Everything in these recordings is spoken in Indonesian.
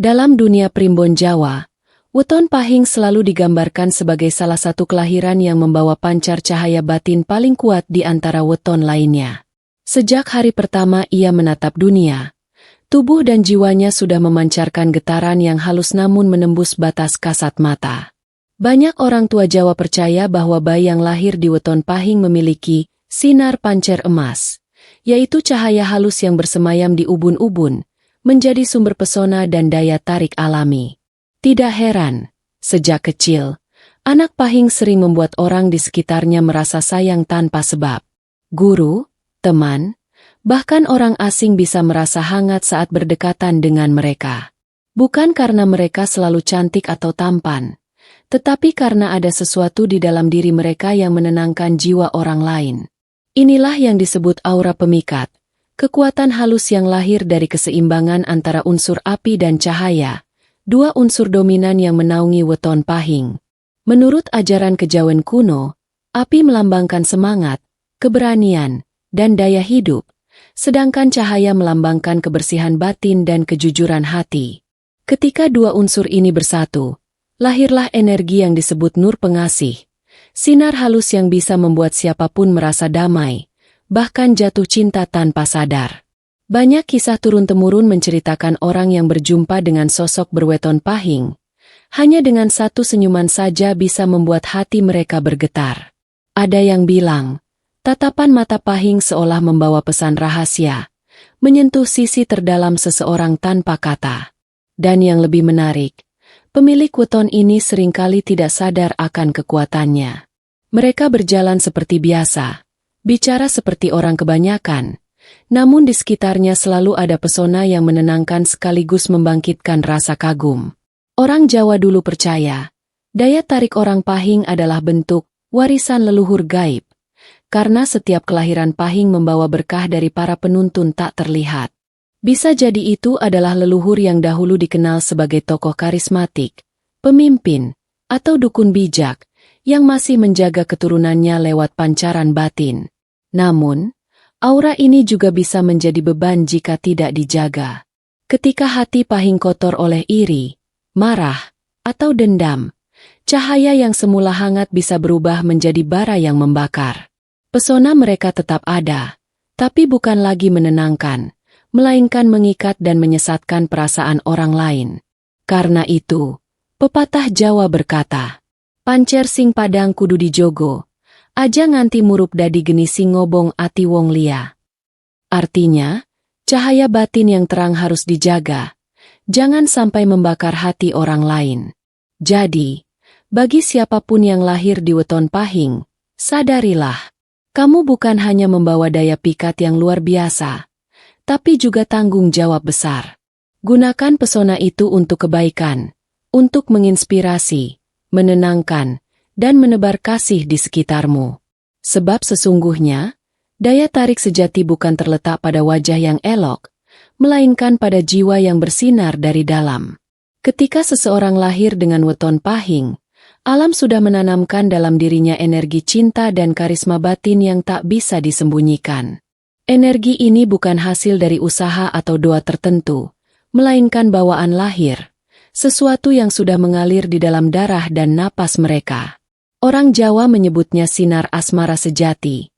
Dalam dunia primbon Jawa, weton pahing selalu digambarkan sebagai salah satu kelahiran yang membawa pancar cahaya batin paling kuat di antara weton lainnya. Sejak hari pertama ia menatap dunia, tubuh dan jiwanya sudah memancarkan getaran yang halus namun menembus batas kasat mata. Banyak orang tua Jawa percaya bahwa bayi yang lahir di weton pahing memiliki sinar pancer emas, yaitu cahaya halus yang bersemayam di ubun-ubun, menjadi sumber pesona dan daya tarik alami. Tidak heran, sejak kecil, anak pahing sering membuat orang di sekitarnya merasa sayang tanpa sebab. Guru, teman, bahkan orang asing bisa merasa hangat saat berdekatan dengan mereka. Bukan karena mereka selalu cantik atau tampan, tetapi karena ada sesuatu di dalam diri mereka yang menenangkan jiwa orang lain. Inilah yang disebut aura pemikat, kekuatan halus yang lahir dari keseimbangan antara unsur api dan cahaya, dua unsur dominan yang menaungi weton pahing. Menurut ajaran kejawen kuno, api melambangkan semangat, keberanian, dan daya hidup, sedangkan cahaya melambangkan kebersihan batin dan kejujuran hati. Ketika dua unsur ini bersatu, lahirlah energi yang disebut nur pengasih, sinar halus yang bisa membuat siapapun merasa damai, bahkan jatuh cinta tanpa sadar. Banyak kisah turun-temurun menceritakan orang yang berjumpa dengan sosok berweton pahing. Hanya dengan satu senyuman saja bisa membuat hati mereka bergetar. Ada yang bilang, tatapan mata pahing seolah membawa pesan rahasia, menyentuh sisi terdalam seseorang tanpa kata. Dan yang lebih menarik, pemilik weton ini seringkali tidak sadar akan kekuatannya. Mereka berjalan seperti biasa, bicara seperti orang kebanyakan, namun di sekitarnya selalu ada pesona yang menenangkan sekaligus membangkitkan rasa kagum. Orang Jawa dulu percaya, daya tarik orang pahing adalah bentuk warisan leluhur gaib, karena setiap kelahiran pahing membawa berkah dari para penuntun tak terlihat. Bisa jadi itu adalah leluhur yang dahulu dikenal sebagai tokoh karismatik, pemimpin, atau dukun bijak, yang masih menjaga keturunannya lewat pancaran batin. Namun, aura ini juga bisa menjadi beban jika tidak dijaga. Ketika hati pahing kotor oleh iri, marah, atau dendam, cahaya yang semula hangat bisa berubah menjadi bara yang membakar. Pesona mereka tetap ada, tapi bukan lagi menenangkan, melainkan mengikat dan menyesatkan perasaan orang lain. Karena itu, pepatah Jawa berkata, pancer sing padang kudu dijogo, aja nganti murup dadi geni sing ngobong ati wong liya. Artinya, cahaya batin yang terang harus dijaga, jangan sampai membakar hati orang lain. Jadi, bagi siapapun yang lahir di weton pahing, sadarilah, kamu bukan hanya membawa daya pikat yang luar biasa, tapi juga tanggung jawab besar. Gunakan pesona itu untuk kebaikan, untuk menginspirasi, menenangkan, dan menebar kasih di sekitarmu. Sebab sesungguhnya, daya tarik sejati bukan terletak pada wajah yang elok, melainkan pada jiwa yang bersinar dari dalam. Ketika seseorang lahir dengan weton pahing, alam sudah menanamkan dalam dirinya energi cinta dan karisma batin yang tak bisa disembunyikan. Energi ini bukan hasil dari usaha atau doa tertentu, melainkan bawaan lahir, sesuatu yang sudah mengalir di dalam darah dan napas mereka. Orang Jawa menyebutnya sinar asmara sejati,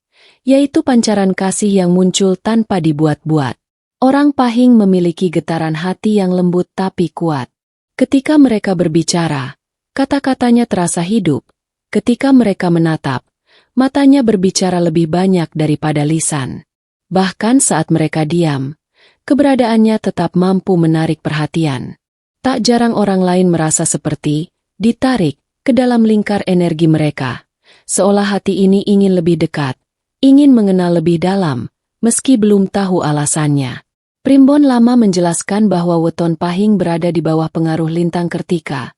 yaitu pancaran kasih yang muncul tanpa dibuat-buat. Orang pahing memiliki getaran hati yang lembut tapi kuat. Ketika mereka berbicara, kata-katanya terasa hidup. Ketika mereka menatap, matanya berbicara lebih banyak daripada lisan. Bahkan saat mereka diam, keberadaannya tetap mampu menarik perhatian. Tak jarang orang lain merasa seperti ditarik ke dalam lingkar energi mereka, seolah hati ini ingin lebih dekat, ingin mengenal lebih dalam, meski belum tahu alasannya. Primbon Lama menjelaskan bahwa weton pahing berada di bawah pengaruh lintang Kertika,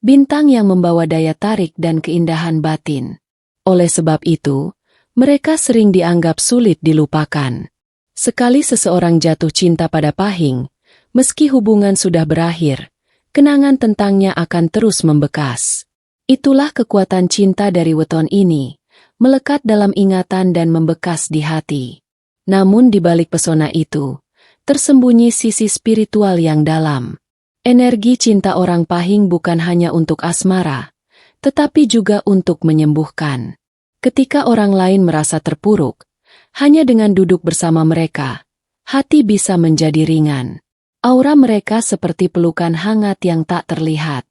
bintang yang membawa daya tarik dan keindahan batin. Oleh sebab itu, mereka sering dianggap sulit dilupakan. Sekali seseorang jatuh cinta pada pahing, meski hubungan sudah berakhir, kenangan tentangnya akan terus membekas. Itulah kekuatan cinta dari weton ini, melekat dalam ingatan dan membekas di hati. Namun di balik pesona itu, tersembunyi sisi spiritual yang dalam. Energi cinta orang Pahing bukan hanya untuk asmara, tetapi juga untuk menyembuhkan. Ketika orang lain merasa terpuruk, hanya dengan duduk bersama mereka, hati bisa menjadi ringan. Aura mereka seperti pelukan hangat yang tak terlihat.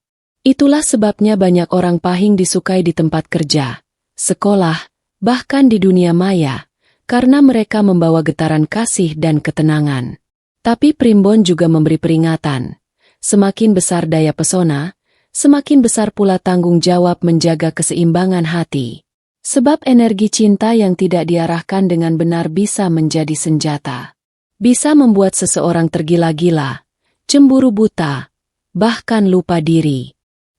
Itulah sebabnya banyak orang Pahing disukai di tempat kerja, sekolah, bahkan di dunia maya, karena mereka membawa getaran kasih dan ketenangan. Tapi Primbon juga memberi peringatan. Semakin besar daya pesona, semakin besar pula tanggung jawab menjaga keseimbangan hati. Sebab energi cinta yang tidak diarahkan dengan benar bisa menjadi senjata. Bisa membuat seseorang tergila-gila, cemburu buta, bahkan lupa diri.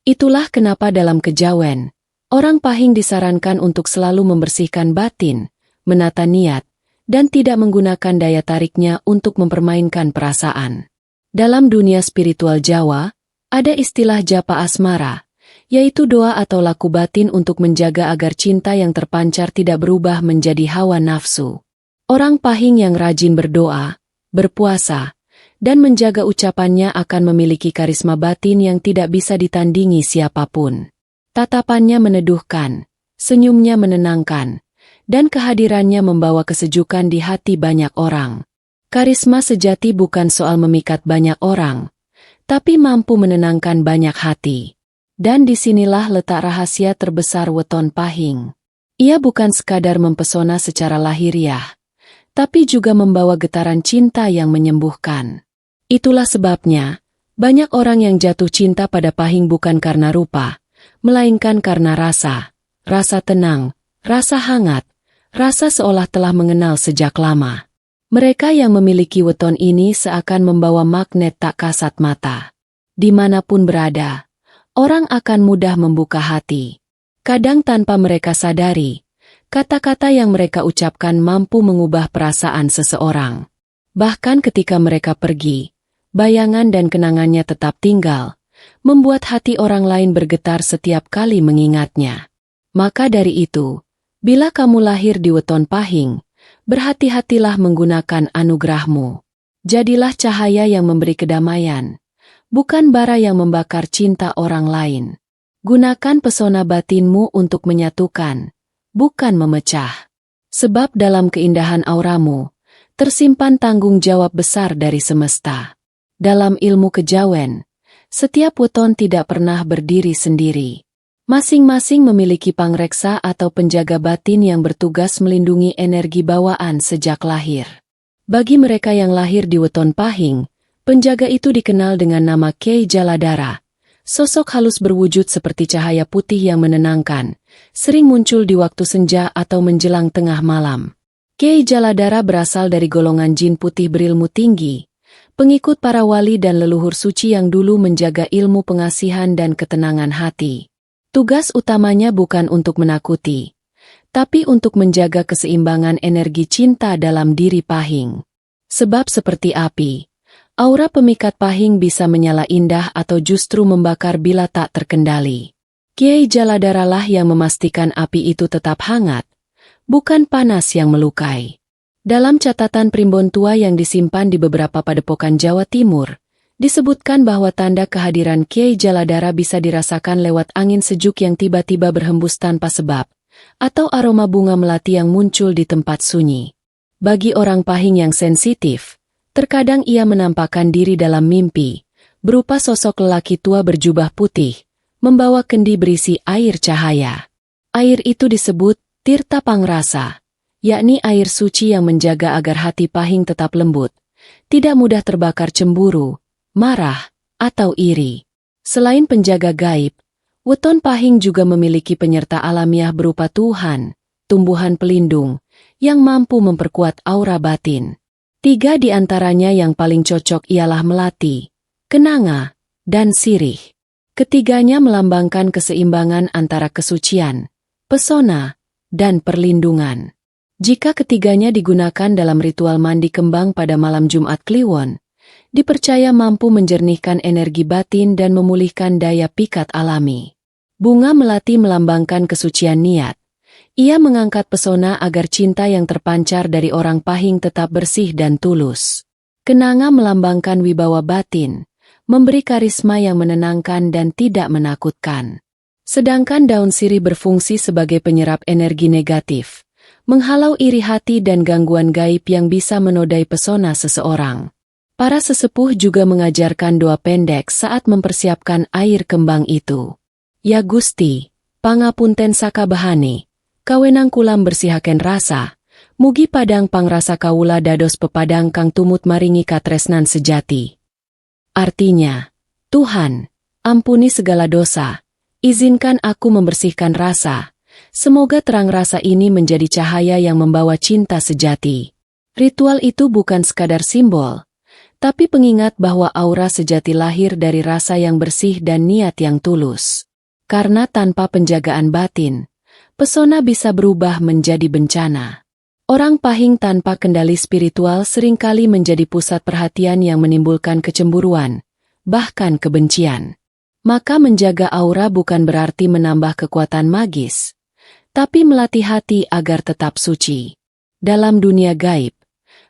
Itulah kenapa dalam kejawen, orang Pahing disarankan untuk selalu membersihkan batin, menata niat, dan tidak menggunakan daya tariknya untuk mempermainkan perasaan. Dalam dunia spiritual Jawa, ada istilah japa asmara, yaitu doa atau laku batin untuk menjaga agar cinta yang terpancar tidak berubah menjadi hawa nafsu. Orang Pahing yang rajin berdoa, berpuasa, dan menjaga ucapannya akan memiliki karisma batin yang tidak bisa ditandingi siapapun. Tatapannya meneduhkan, senyumnya menenangkan, dan kehadirannya membawa kesejukan di hati banyak orang. Karisma sejati bukan soal memikat banyak orang, tapi mampu menenangkan banyak hati. Dan disinilah letak rahasia terbesar Weton Pahing. Ia bukan sekadar mempesona secara lahiriah, tapi juga membawa getaran cinta yang menyembuhkan. Itulah sebabnya, banyak orang yang jatuh cinta pada Pahing bukan karena rupa, melainkan karena rasa tenang, rasa hangat, rasa seolah telah mengenal sejak lama. Mereka yang memiliki weton ini seakan membawa magnet tak kasat mata. Dimanapun berada, orang akan mudah membuka hati. Kadang tanpa mereka sadari, kata-kata yang mereka ucapkan mampu mengubah perasaan seseorang. Bahkan ketika mereka pergi, bayangan dan kenangannya tetap tinggal, membuat hati orang lain bergetar setiap kali mengingatnya. Maka dari itu, bila kamu lahir di weton Pahing, berhati-hatilah menggunakan anugerahmu. Jadilah cahaya yang memberi kedamaian, bukan bara yang membakar cinta orang lain. Gunakan pesona batinmu untuk menyatukan, bukan memecah. Sebab dalam keindahan auramu, tersimpan tanggung jawab besar dari semesta. Dalam ilmu kejawen, setiap weton tidak pernah berdiri sendiri. Masing-masing memiliki pangreksa atau penjaga batin yang bertugas melindungi energi bawaan sejak lahir. Bagi mereka yang lahir di weton Pahing, penjaga itu dikenal dengan nama Kyai Jaladara. Sosok halus berwujud seperti cahaya putih yang menenangkan, sering muncul di waktu senja atau menjelang tengah malam. Kyai Jaladara berasal dari golongan jin putih berilmu tinggi, pengikut para wali dan leluhur suci yang dulu menjaga ilmu pengasihan dan ketenangan hati. Tugas utamanya bukan untuk menakuti, tapi untuk menjaga keseimbangan energi cinta dalam diri Pahing. Sebab seperti api, aura pemikat Pahing bisa menyala indah atau justru membakar bila tak terkendali. Kyai Jaladara lah yang memastikan api itu tetap hangat, bukan panas yang melukai. Dalam catatan primbon tua yang disimpan di beberapa padepokan Jawa Timur, disebutkan bahwa tanda kehadiran Kyai Jaladara bisa dirasakan lewat angin sejuk yang tiba-tiba berhembus tanpa sebab, atau aroma bunga melati yang muncul di tempat sunyi. Bagi orang Pahing yang sensitif, terkadang ia menampakkan diri dalam mimpi, berupa sosok lelaki tua berjubah putih, membawa kendi berisi air cahaya. Air itu disebut Tirta Pangrasa, yakni air suci yang menjaga agar hati Pahing tetap lembut, tidak mudah terbakar cemburu, marah, atau iri. Selain penjaga gaib, weton Pahing juga memiliki penyerta alamiah berupa Tuhan, tumbuhan pelindung, yang mampu memperkuat aura batin. 3 di antaranya yang paling cocok ialah melati, kenanga, dan sirih. Ketiganya melambangkan keseimbangan antara kesucian, pesona, dan perlindungan. Jika ketiganya digunakan dalam ritual mandi kembang pada malam Jumat Kliwon, dipercaya mampu menjernihkan energi batin dan memulihkan daya pikat alami. Bunga melati melambangkan kesucian niat. Ia mengangkat pesona agar cinta yang terpancar dari orang Pahing tetap bersih dan tulus. Kenanga melambangkan wibawa batin, memberi karisma yang menenangkan dan tidak menakutkan. Sedangkan daun sirih berfungsi sebagai penyerap energi negatif, menghalau iri hati dan gangguan gaib yang bisa menodai pesona seseorang. Para sesepuh juga mengajarkan doa pendek saat mempersiapkan air kembang itu. Ya Gusti, pangapunten sakabehane, kawenang kulam bersihaken rasa, mugi padang pangrasa kawula dados pepadang kang tumut maringi katresnan sejati. Artinya, Tuhan, ampuni segala dosa, izinkan aku membersihkan rasa, semoga terang rasa ini menjadi cahaya yang membawa cinta sejati. Ritual itu bukan sekadar simbol, tapi pengingat bahwa aura sejati lahir dari rasa yang bersih dan niat yang tulus. Karena tanpa penjagaan batin, pesona bisa berubah menjadi bencana. Orang Pahing tanpa kendali spiritual seringkali menjadi pusat perhatian yang menimbulkan kecemburuan, bahkan kebencian. Maka menjaga aura bukan berarti menambah kekuatan magis, tapi melatih hati agar tetap suci. Dalam dunia gaib,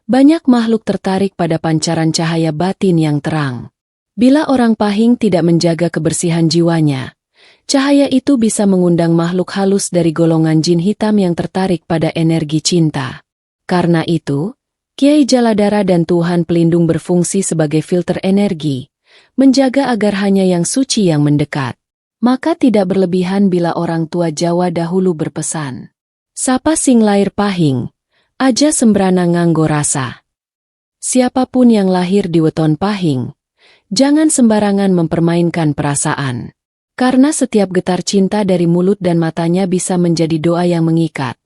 banyak makhluk tertarik pada pancaran cahaya batin yang terang. Bila orang Pahing tidak menjaga kebersihan jiwanya, cahaya itu bisa mengundang makhluk halus dari golongan jin hitam yang tertarik pada energi cinta. Karena itu, Kiai Jaladara dan Tuhan Pelindung berfungsi sebagai filter energi, menjaga agar hanya yang suci yang mendekat. Maka tidak berlebihan bila orang tua Jawa dahulu berpesan, "Sapa sing lair Pahing, aja sembrana nganggo rasa." Siapapun yang lahir di weton Pahing, jangan sembarangan mempermainkan perasaan. Karena setiap getar cinta dari mulut dan matanya bisa menjadi doa yang mengikat,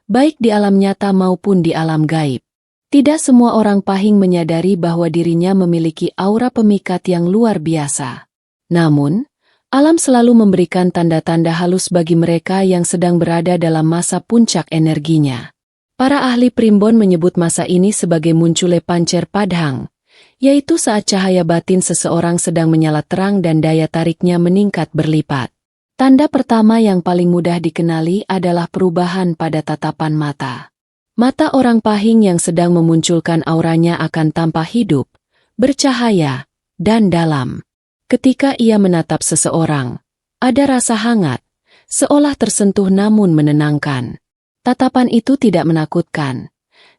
baik di alam nyata maupun di alam gaib. Tidak semua orang Pahing menyadari bahwa dirinya memiliki aura pemikat yang luar biasa. Namun, alam selalu memberikan tanda-tanda halus bagi mereka yang sedang berada dalam masa puncak energinya. Para ahli primbon menyebut masa ini sebagai muncule pancer padhang, yaitu saat cahaya batin seseorang sedang menyala terang dan daya tariknya meningkat berlipat. Tanda pertama yang paling mudah dikenali adalah perubahan pada tatapan mata. Mata orang Pahing yang sedang memunculkan auranya akan tampak hidup, bercahaya, dan dalam. Ketika ia menatap seseorang, ada rasa hangat, seolah tersentuh namun menenangkan. Tatapan itu tidak menakutkan,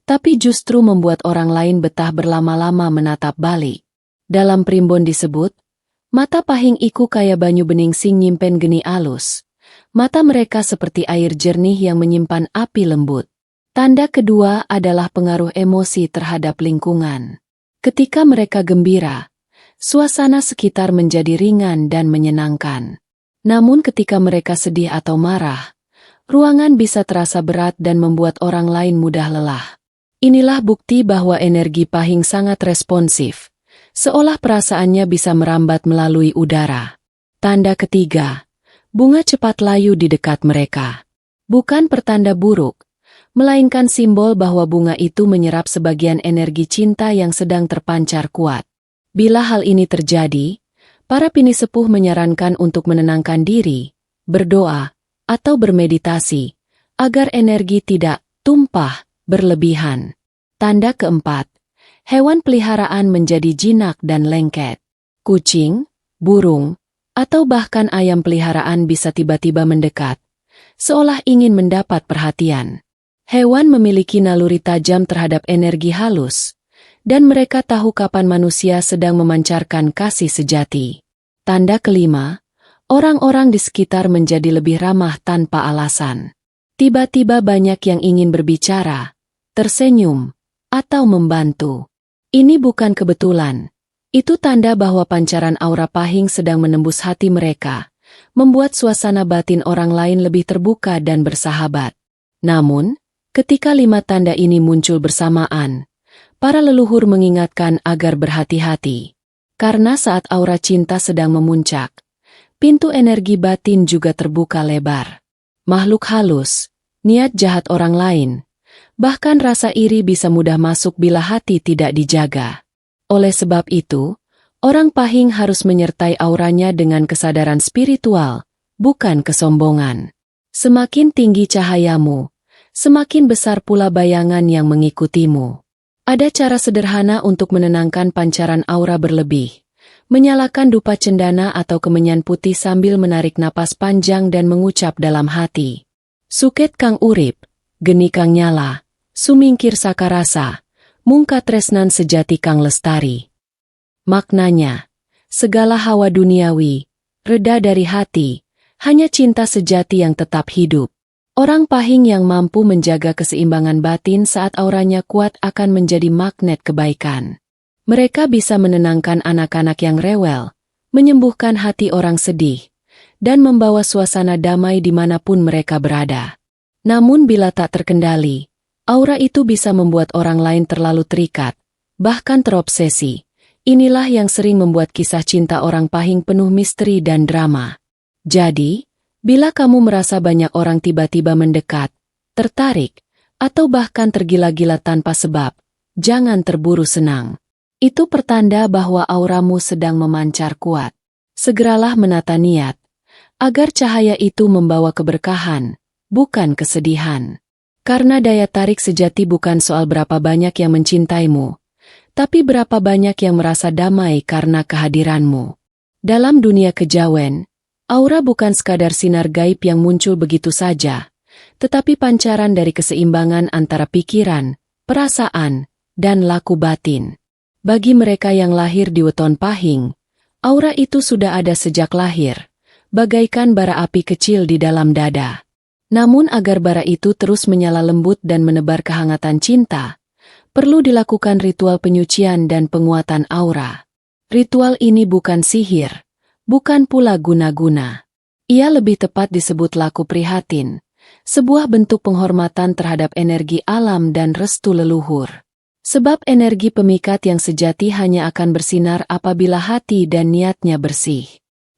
tapi justru membuat orang lain betah berlama-lama menatap balik. Dalam primbon disebut, mata Pahing iku kaya banyu bening sing nyimpen geni alus. Mata mereka seperti air jernih yang menyimpan api lembut. Tanda kedua adalah pengaruh emosi terhadap lingkungan. Ketika mereka gembira, suasana sekitar menjadi ringan dan menyenangkan. Namun ketika mereka sedih atau marah, ruangan bisa terasa berat dan membuat orang lain mudah lelah. Inilah bukti bahwa energi Pahing sangat responsif, seolah perasaannya bisa merambat melalui udara. Tanda ketiga, bunga cepat layu di dekat mereka. Bukan pertanda buruk, melainkan simbol bahwa bunga itu menyerap sebagian energi cinta yang sedang terpancar kuat. Bila hal ini terjadi, para pinisepuh menyarankan untuk menenangkan diri, berdoa, atau bermeditasi, agar energi tidak tumpah berlebihan. Tanda keempat, hewan peliharaan menjadi jinak dan lengket. Kucing, burung, atau bahkan ayam peliharaan bisa tiba-tiba mendekat, seolah ingin mendapat perhatian. Hewan memiliki naluri tajam terhadap energi halus, dan mereka tahu kapan manusia sedang memancarkan kasih sejati. Tanda kelima, orang-orang di sekitar menjadi lebih ramah tanpa alasan. Tiba-tiba banyak yang ingin berbicara, tersenyum, atau membantu. Ini bukan kebetulan. Itu tanda bahwa pancaran aura Pahing sedang menembus hati mereka, membuat suasana batin orang lain lebih terbuka dan bersahabat. Namun, ketika 5 tanda ini muncul bersamaan, para leluhur mengingatkan agar berhati-hati. Karena saat aura cinta sedang memuncak, pintu energi batin juga terbuka lebar. Makhluk halus, niat jahat orang lain, bahkan rasa iri bisa mudah masuk bila hati tidak dijaga. Oleh sebab itu, orang Pahing harus menyertai auranya dengan kesadaran spiritual, bukan kesombongan. Semakin tinggi cahayamu, semakin besar pula bayangan yang mengikutimu. Ada cara sederhana untuk menenangkan pancaran aura berlebih, menyalakan dupa cendana atau kemenyan putih sambil menarik napas panjang dan mengucap dalam hati. Suket kang urip, geni kang nyala, sumingkir sakarasa, mungka tresnan sejati kang lestari. Maknanya, segala hawa duniawi, reda dari hati, hanya cinta sejati yang tetap hidup. Orang Pahing yang mampu menjaga keseimbangan batin saat auranya kuat akan menjadi magnet kebaikan. Mereka bisa menenangkan anak-anak yang rewel, menyembuhkan hati orang sedih, dan membawa suasana damai dimanapun mereka berada. Namun bila tak terkendali, aura itu bisa membuat orang lain terlalu terikat, bahkan terobsesi. Inilah yang sering membuat kisah cinta orang Pahing penuh misteri dan drama. Jadi, bila kamu merasa banyak orang tiba-tiba mendekat, tertarik, atau bahkan tergila-gila tanpa sebab, jangan terburu senang. Itu pertanda bahwa auramu sedang memancar kuat. Segeralah menata niat, agar cahaya itu membawa keberkahan, bukan kesedihan. Karena daya tarik sejati bukan soal berapa banyak yang mencintaimu, tapi berapa banyak yang merasa damai karena kehadiranmu. Dalam dunia kejawen, aura bukan sekadar sinar gaib yang muncul begitu saja, tetapi pancaran dari keseimbangan antara pikiran, perasaan, dan laku batin. Bagi mereka yang lahir di weton Pahing, aura itu sudah ada sejak lahir, bagaikan bara api kecil di dalam dada. Namun agar bara itu terus menyala lembut dan menebar kehangatan cinta, perlu dilakukan ritual penyucian dan penguatan aura. Ritual ini bukan sihir, bukan pula guna-guna. Ia lebih tepat disebut laku prihatin, sebuah bentuk penghormatan terhadap energi alam dan restu leluhur. Sebab energi pemikat yang sejati hanya akan bersinar apabila hati dan niatnya bersih.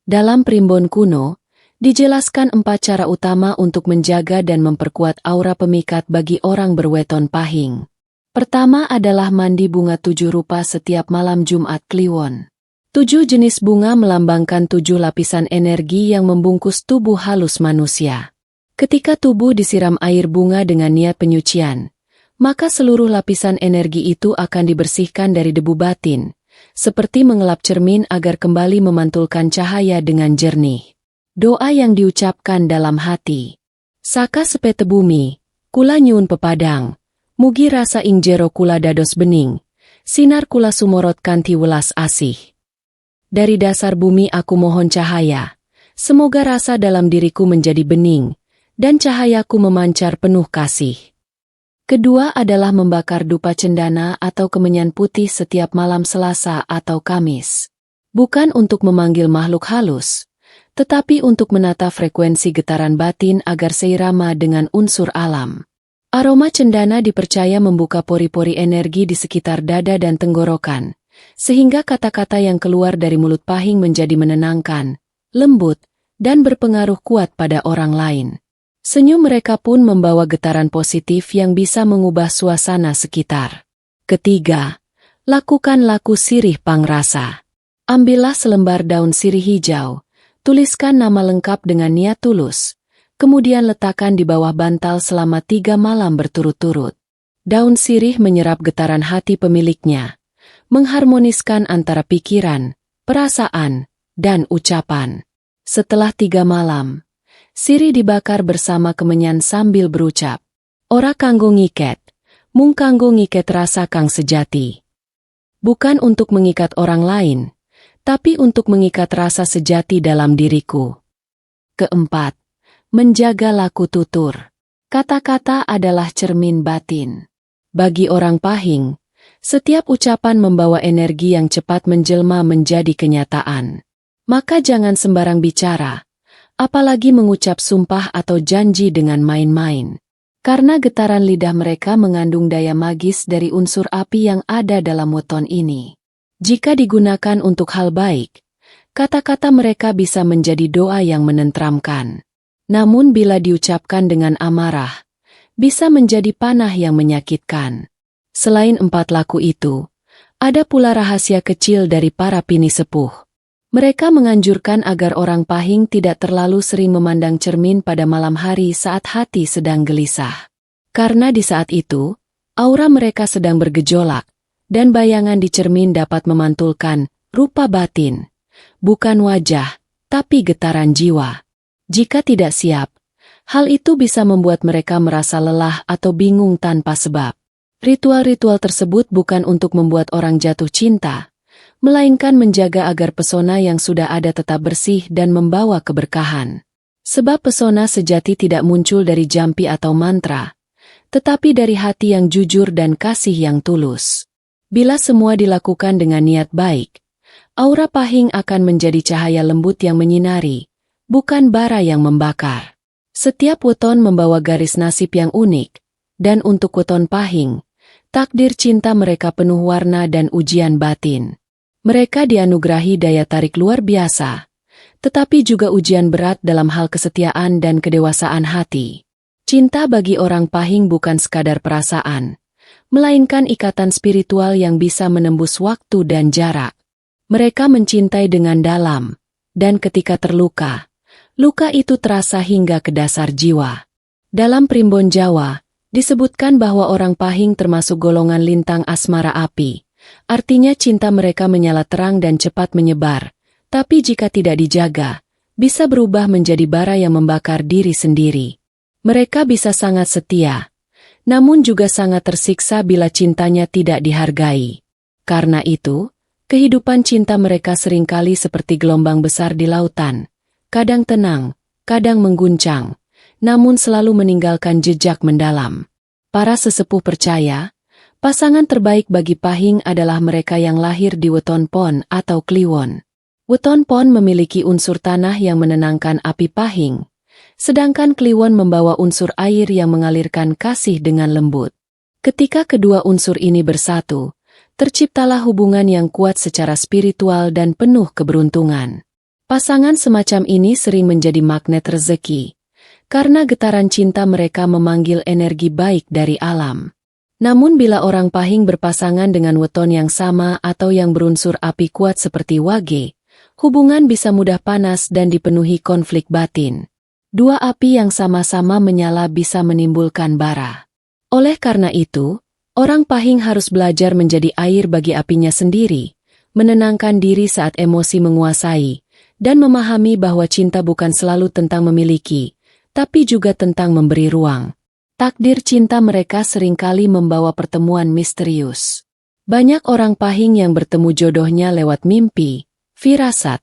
Dalam primbon kuno, dijelaskan 4 cara utama untuk menjaga dan memperkuat aura pemikat bagi orang berweton Pahing. Pertama adalah mandi bunga 7 rupa setiap malam Jumat Kliwon. 7 jenis bunga melambangkan 7 lapisan energi yang membungkus tubuh halus manusia. Ketika tubuh disiram air bunga dengan niat penyucian, maka seluruh lapisan energi itu akan dibersihkan dari debu batin, seperti mengelap cermin agar kembali memantulkan cahaya dengan jernih. Doa yang diucapkan dalam hati. Saka sepete bumi, kula nyuwun pepadang, mugi rasa ing jero kula dados bening, sinar kula sumorot kanthi welas asih. Dari dasar bumi aku mohon cahaya, semoga rasa dalam diriku menjadi bening, dan cahayaku memancar penuh kasih. Kedua adalah membakar dupa cendana atau kemenyan putih setiap malam Selasa atau Kamis. Bukan untuk memanggil makhluk halus, tetapi untuk menata frekuensi getaran batin agar seirama dengan unsur alam. Aroma cendana dipercaya membuka pori-pori energi di sekitar dada dan tenggorokan, sehingga kata-kata yang keluar dari mulut Pahing menjadi menenangkan, lembut, dan berpengaruh kuat pada orang lain. Senyum mereka pun membawa getaran positif yang bisa mengubah suasana sekitar. Ketiga, lakukan laku sirih pangrasa. Ambillah selembar daun sirih hijau, tuliskan nama lengkap dengan niat tulus, kemudian letakkan di bawah bantal selama 3 malam berturut-turut. Daun sirih menyerap getaran hati pemiliknya, mengharmoniskan antara pikiran, perasaan, dan ucapan. Setelah 3 malam, sirih dibakar bersama kemenyan sambil berucap, "Ora kanggo ngiket, mung kanggo ngiket rasa kang sejati." Bukan untuk mengikat orang lain, tapi untuk mengikat rasa sejati dalam diriku. Keempat, menjaga laku tutur. Kata-kata adalah cermin batin. Bagi orang Pahing, setiap ucapan membawa energi yang cepat menjelma menjadi kenyataan. Maka jangan sembarang bicara, apalagi mengucap sumpah atau janji dengan main-main. Karena getaran lidah mereka mengandung daya magis dari unsur api yang ada dalam weton ini. Jika digunakan untuk hal baik, kata-kata mereka bisa menjadi doa yang menenteramkan. Namun bila diucapkan dengan amarah, bisa menjadi panah yang menyakitkan. Selain 4 laku itu, ada pula rahasia kecil dari para pini sepuh. Mereka menganjurkan agar orang Pahing tidak terlalu sering memandang cermin pada malam hari saat hati sedang gelisah. Karena di saat itu, aura mereka sedang bergejolak, dan bayangan di cermin dapat memantulkan rupa batin, bukan wajah, tapi getaran jiwa. Jika tidak siap, hal itu bisa membuat mereka merasa lelah atau bingung tanpa sebab. Ritual-ritual tersebut bukan untuk membuat orang jatuh cinta, melainkan menjaga agar pesona yang sudah ada tetap bersih dan membawa keberkahan. Sebab pesona sejati tidak muncul dari jampi atau mantra, tetapi dari hati yang jujur dan kasih yang tulus. Bila semua dilakukan dengan niat baik, aura pahing akan menjadi cahaya lembut yang menyinari, bukan bara yang membakar. Setiap weton membawa garis nasib yang unik, dan untuk weton pahing, takdir cinta mereka penuh warna dan ujian batin. Mereka dianugerahi daya tarik luar biasa, tetapi juga ujian berat dalam hal kesetiaan dan kedewasaan hati. Cinta bagi orang pahing bukan sekadar perasaan, melainkan ikatan spiritual yang bisa menembus waktu dan jarak. Mereka mencintai dengan dalam, dan ketika terluka, luka itu terasa hingga ke dasar jiwa. Dalam primbon Jawa, disebutkan bahwa orang pahing termasuk golongan lintang asmara api. Artinya cinta mereka menyala terang dan cepat menyebar, tapi jika tidak dijaga, bisa berubah menjadi bara yang membakar diri sendiri. Mereka bisa sangat setia, namun juga sangat tersiksa bila cintanya tidak dihargai. Karena itu, kehidupan cinta mereka seringkali seperti gelombang besar di lautan, kadang tenang, kadang mengguncang, namun selalu meninggalkan jejak mendalam. Para sesepuh percaya, pasangan terbaik bagi pahing adalah mereka yang lahir di weton pon atau kliwon. Weton pon memiliki unsur tanah yang menenangkan api pahing, sedangkan kliwon membawa unsur air yang mengalirkan kasih dengan lembut. Ketika kedua unsur ini bersatu, terciptalah hubungan yang kuat secara spiritual dan penuh keberuntungan. Pasangan semacam ini sering menjadi magnet rezeki, karena getaran cinta mereka memanggil energi baik dari alam. Namun bila orang pahing berpasangan dengan weton yang sama atau yang berunsur api kuat seperti wage, hubungan bisa mudah panas dan dipenuhi konflik batin. Dua api yang sama-sama menyala bisa menimbulkan bara. Oleh karena itu, orang pahing harus belajar menjadi air bagi apinya sendiri, menenangkan diri saat emosi menguasai, dan memahami bahwa cinta bukan selalu tentang memiliki, tapi juga tentang memberi ruang. Takdir cinta mereka seringkali membawa pertemuan misterius. Banyak orang pahing yang bertemu jodohnya lewat mimpi, firasat,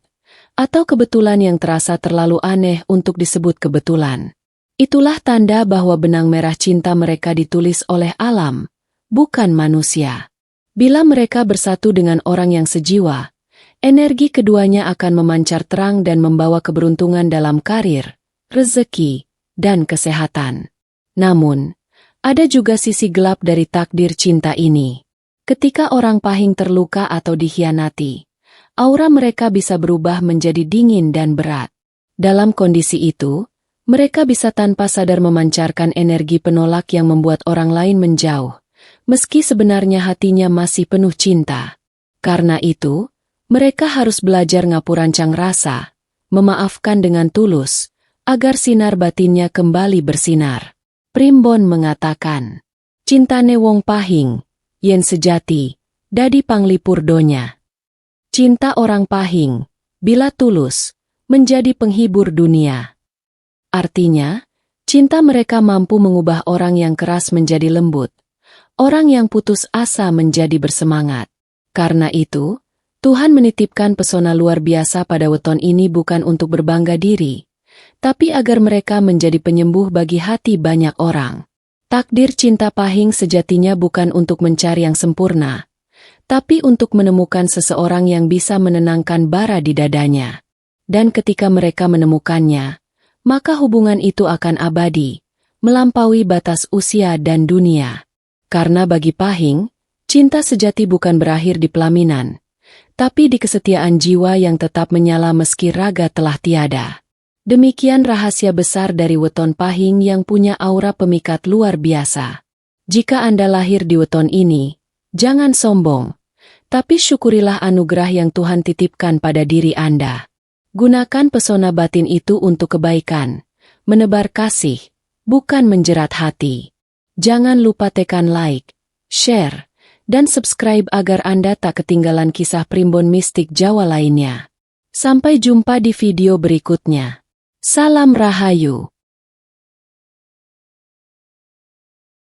atau kebetulan yang terasa terlalu aneh untuk disebut kebetulan. Itulah tanda bahwa benang merah cinta mereka ditulis oleh alam, bukan manusia. Bila mereka bersatu dengan orang yang sejiwa, energi keduanya akan memancar terang dan membawa keberuntungan dalam karir, rezeki, dan kesehatan. Namun, ada juga sisi gelap dari takdir cinta ini. Ketika orang pahing terluka atau dikhianati, aura mereka bisa berubah menjadi dingin dan berat. Dalam kondisi itu, mereka bisa tanpa sadar memancarkan energi penolak yang membuat orang lain menjauh, meski sebenarnya hatinya masih penuh cinta. Karena itu, mereka harus belajar ngapurancang rasa, memaafkan dengan tulus, agar sinar batinnya kembali bersinar. Primbon mengatakan, cintane wong pahing, yen sejati, dadi panglipur donya. Cinta orang pahing, bila tulus, menjadi penghibur dunia. Artinya, cinta mereka mampu mengubah orang yang keras menjadi lembut, orang yang putus asa menjadi bersemangat. Karena itu, Tuhan menitipkan pesona luar biasa pada weton ini bukan untuk berbangga diri, tapi agar mereka menjadi penyembuh bagi hati banyak orang. Takdir cinta pahing sejatinya bukan untuk mencari yang sempurna, tapi untuk menemukan seseorang yang bisa menenangkan bara di dadanya. Dan ketika mereka menemukannya, maka hubungan itu akan abadi, melampaui batas usia dan dunia. Karena bagi pahing, cinta sejati bukan berakhir di pelaminan, tapi di kesetiaan jiwa yang tetap menyala meski raga telah tiada. Demikian rahasia besar dari weton pahing yang punya aura pemikat luar biasa. Jika Anda lahir di weton ini, jangan sombong, tapi syukurilah anugerah yang Tuhan titipkan pada diri Anda. Gunakan pesona batin itu untuk kebaikan, menebar kasih, bukan menjerat hati. Jangan lupa tekan like, share, dan subscribe agar Anda tak ketinggalan kisah primbon mistik Jawa lainnya. Sampai jumpa di video berikutnya. Salam Rahayu.